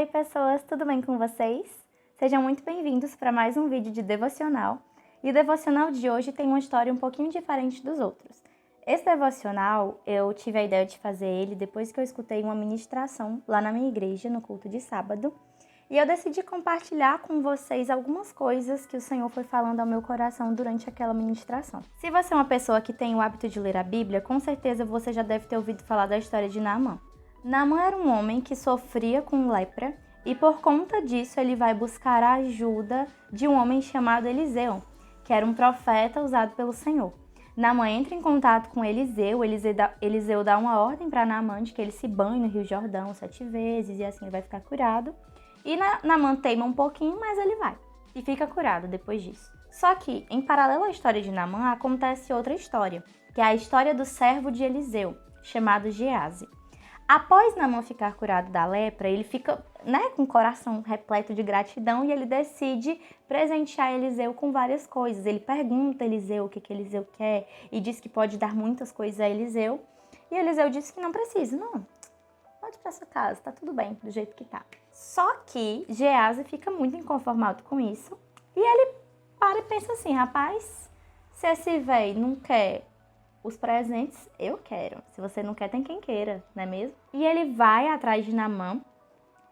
Oi pessoas, tudo bem com vocês? Sejam muito bem-vindos para mais um vídeo de devocional. E o devocional de hoje tem uma história um pouquinho diferente dos outros. Esse devocional, eu tive a ideia de fazer ele depois que eu escutei uma ministração lá na minha igreja, no culto de sábado. E eu decidi compartilhar com vocês algumas coisas que o Senhor foi falando ao meu coração durante aquela ministração. Se você é uma pessoa que tem o hábito de ler a Bíblia, com certeza você já deve ter ouvido falar da história de Naamã. Naamã era um homem que sofria com lepra e por conta disso ele vai buscar a ajuda de um homem chamado Eliseu, que era um profeta usado pelo Senhor. Naamã entra em contato com Eliseu dá uma ordem para Naamã de que ele se banhe no Rio Jordão 7 vezes e assim ele vai ficar curado. E Naamã teima um pouquinho, mas ele vai e fica curado depois disso. Só que, em paralelo à história de Naamã, acontece outra história, que é a história do servo de Eliseu, chamado Geazi. Após Naamã ficar curado da lepra, ele fica com o coração repleto de gratidão e ele decide presentear Eliseu com várias coisas. Ele pergunta a Eliseu o que Eliseu quer e diz que pode dar muitas coisas a Eliseu. E Eliseu diz que não precisa, não. Pode ir para sua casa, tá tudo bem, do jeito que tá. Só que Geazi fica muito inconformado com isso e ele para e pensa assim, rapaz, se esse véi não quer os presentes, eu quero. Se você não quer, tem quem queira, não é mesmo? E ele vai atrás de Naamã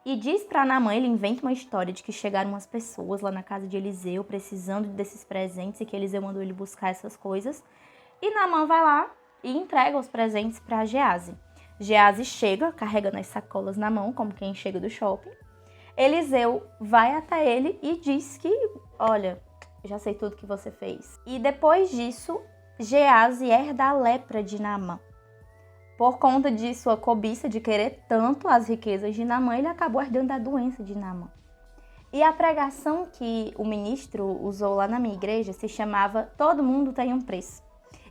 e diz pra Naamã, ele inventa uma história de que chegaram umas pessoas lá na casa de Eliseu precisando desses presentes e que Eliseu mandou ele buscar essas coisas. E Naamã vai lá e entrega os presentes pra Geazi. Geazi chega carregando as sacolas na mão, como quem chega do shopping. Eliseu vai até ele e diz que, olha, já sei tudo que você fez. E depois disso, Geazi herda a lepra de Naamã. Por conta de sua cobiça de querer tanto as riquezas de Naamã, ele acabou herdando a doença de Naamã. E a pregação que o ministro usou lá na minha igreja se chamava Todo Mundo Tem um Preço.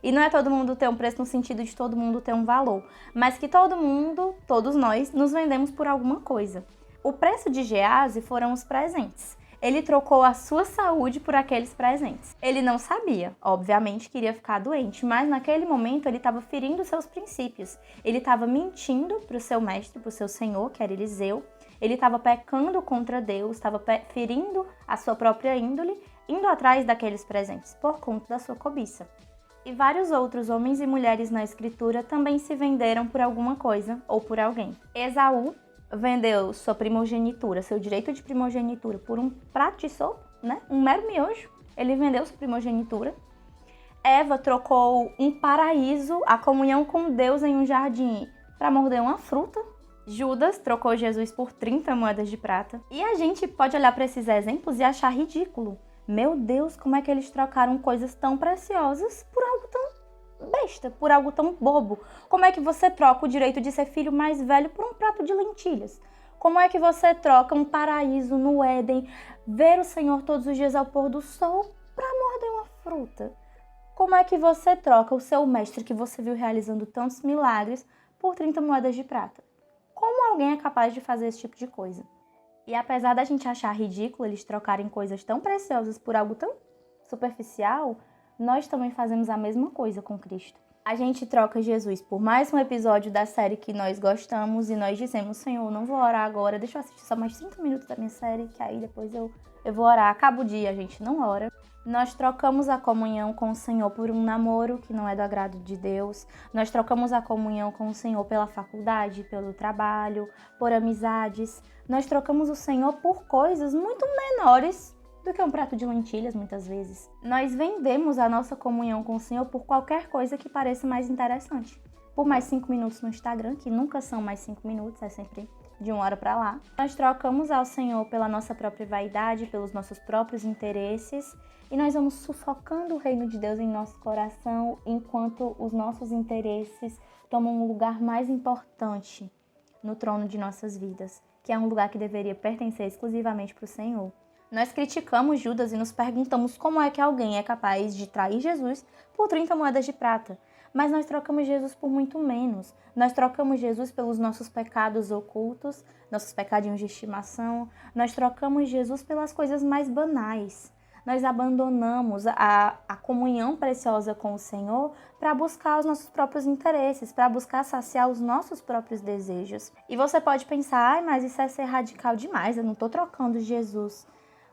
E não é todo mundo ter um preço no sentido de todo mundo ter um valor, mas que todo mundo, todos nós, nos vendemos por alguma coisa. O preço de Geazi foram os presentes. Ele trocou a sua saúde por aqueles presentes. Ele não sabia, obviamente, que iria ficar doente, mas naquele momento ele estava ferindo seus princípios. Ele estava mentindo para o seu mestre, para o seu senhor, que era Eliseu. Ele estava pecando contra Deus, estava ferindo a sua própria índole, indo atrás daqueles presentes, por conta da sua cobiça. E vários outros homens e mulheres na escritura também se venderam por alguma coisa ou por alguém. Esaú vendeu sua primogenitura, seu direito de primogenitura por um prato de sopa, um mero miojo. Ele vendeu sua primogenitura. Eva trocou um paraíso, a comunhão com Deus em um jardim, para morder uma fruta. Judas trocou Jesus por 30 moedas de prata. E a gente pode olhar para esses exemplos e achar ridículo. Meu Deus, como é que eles trocaram coisas tão preciosas por algo tão besta, por algo tão bobo? Como é que você troca o direito de ser filho mais velho por um prato de lentilhas? Como é que você troca um paraíso no Éden, ver o Senhor todos os dias ao pôr do sol, para morder uma fruta? Como é que você troca o seu mestre que você viu realizando tantos milagres por 30 moedas de prata? Como alguém é capaz de fazer esse tipo de coisa? E apesar da gente achar ridículo eles trocarem coisas tão preciosas por algo tão superficial, nós também fazemos a mesma coisa com Cristo. A gente troca Jesus por mais um episódio da série que nós gostamos e nós dizemos, Senhor, não vou orar agora, deixa eu assistir só mais 5 minutos da minha série, que aí depois eu vou orar. Acaba o dia, a gente não ora. Nós trocamos a comunhão com o Senhor por um namoro que não é do agrado de Deus. Nós trocamos a comunhão com o Senhor pela faculdade, pelo trabalho, por amizades. Nós trocamos o Senhor por coisas muito menores do que um prato de lentilhas, muitas vezes. Nós vendemos a nossa comunhão com o Senhor por qualquer coisa que pareça mais interessante. Por mais 5 minutos no Instagram, que nunca são mais 5 minutos, é sempre de 1 hora para lá. Nós trocamos ao Senhor pela nossa própria vaidade, pelos nossos próprios interesses, e nós vamos sufocando o reino de Deus em nosso coração, enquanto os nossos interesses tomam um lugar mais importante no trono de nossas vidas, que é um lugar que deveria pertencer exclusivamente para o Senhor. Nós criticamos Judas e nos perguntamos como é que alguém é capaz de trair Jesus por 30 moedas de prata. Mas nós trocamos Jesus por muito menos. Nós trocamos Jesus pelos nossos pecados ocultos, nossos pecadinhos de estimação. Nós trocamos Jesus pelas coisas mais banais. Nós abandonamos a comunhão preciosa com o Senhor para buscar os nossos próprios interesses, para buscar saciar os nossos próprios desejos. E você pode pensar, mas isso é ser radical demais, eu não estou trocando Jesus.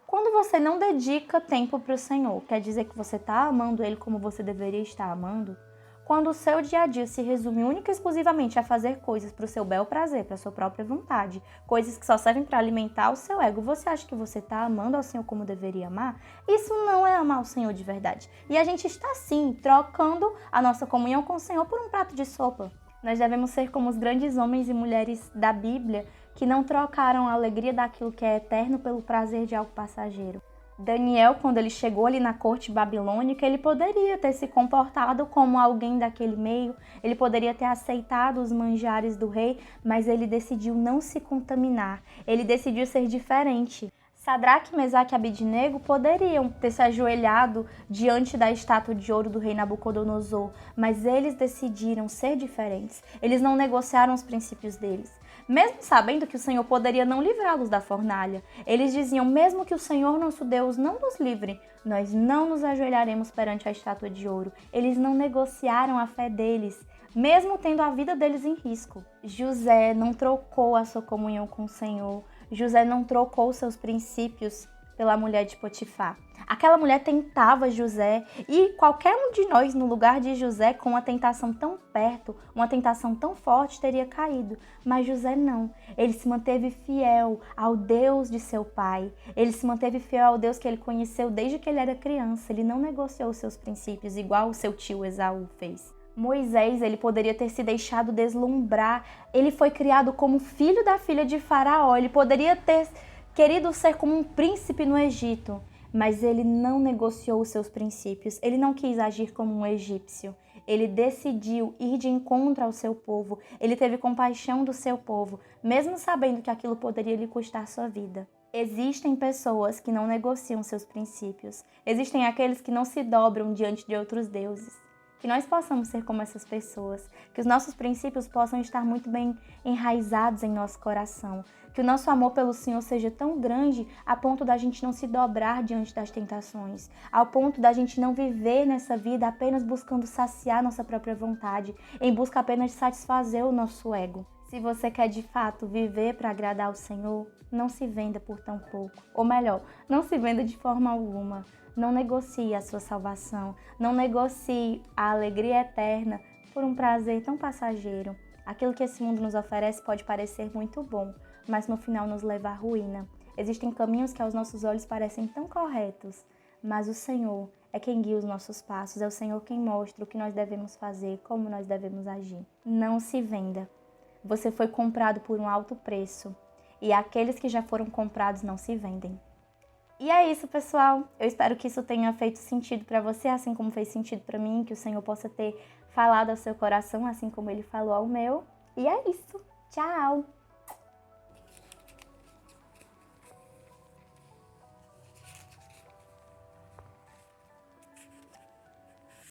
Quando você não dedica tempo para o Senhor, quer dizer que você está amando Ele como você deveria estar amando? Quando o seu dia a dia se resume única e exclusivamente a fazer coisas para o seu bel prazer, para a sua própria vontade, coisas que só servem para alimentar o seu ego, você acha que você está amando ao Senhor como deveria amar? Isso não é amar o Senhor de verdade. E a gente está sim trocando a nossa comunhão com o Senhor por um prato de sopa. Nós devemos ser como os grandes homens e mulheres da Bíblia que não trocaram a alegria daquilo que é eterno pelo prazer de algo passageiro. Daniel, quando ele chegou ali na corte babilônica, ele poderia ter se comportado como alguém daquele meio, ele poderia ter aceitado os manjares do rei, mas ele decidiu não se contaminar, ele decidiu ser diferente. Sadraque, Mesaque e Abednego poderiam ter se ajoelhado diante da estátua de ouro do rei Nabucodonosor, mas eles decidiram ser diferentes, eles não negociaram os princípios deles. Mesmo sabendo que o Senhor poderia não livrá-los da fornalha, eles diziam, mesmo que o Senhor nosso Deus não nos livre, nós não nos ajoelharemos perante a estátua de ouro. Eles não negociaram a fé deles, mesmo tendo a vida deles em risco. José não trocou a sua comunhão com o Senhor, José não trocou seus princípios pela mulher de Potifar. Aquela mulher tentava José e qualquer um de nós no lugar de José com uma tentação tão perto, uma tentação tão forte teria caído. Mas José não. Ele se manteve fiel ao Deus de seu pai. Ele se manteve fiel ao Deus que ele conheceu desde que ele era criança. Ele não negociou os seus princípios igual o seu tio Esaú fez. Moisés, ele poderia ter se deixado deslumbrar. Ele foi criado como filho da filha de Faraó. Ele poderia ter querido ser como um príncipe no Egito, mas ele não negociou os seus princípios, ele não quis agir como um egípcio, ele decidiu ir de encontro ao seu povo, ele teve compaixão do seu povo, mesmo sabendo que aquilo poderia lhe custar sua vida. Existem pessoas que não negociam seus princípios, existem aqueles que não se dobram diante de outros deuses. Que nós possamos ser como essas pessoas, que os nossos princípios possam estar muito bem enraizados em nosso coração, que o nosso amor pelo Senhor seja tão grande a ponto da gente não se dobrar diante das tentações, ao ponto da gente não viver nessa vida apenas buscando saciar nossa própria vontade, em busca apenas de satisfazer o nosso ego. Se você quer de fato viver para agradar ao Senhor, não se venda por tão pouco, ou melhor, não se venda de forma alguma. Não negocie a sua salvação, não negocie a alegria eterna por um prazer tão passageiro. Aquilo que esse mundo nos oferece pode parecer muito bom, mas no final nos leva à ruína. Existem caminhos que aos nossos olhos parecem tão corretos, mas o Senhor é quem guia os nossos passos, é o Senhor quem mostra o que nós devemos fazer, como nós devemos agir. Não se venda. Você foi comprado por um alto preço e aqueles que já foram comprados não se vendem. E é isso, pessoal. Eu espero que isso tenha feito sentido para você, assim como fez sentido para mim, que o Senhor possa ter falado ao seu coração, assim como Ele falou ao meu. E é isso. Tchau!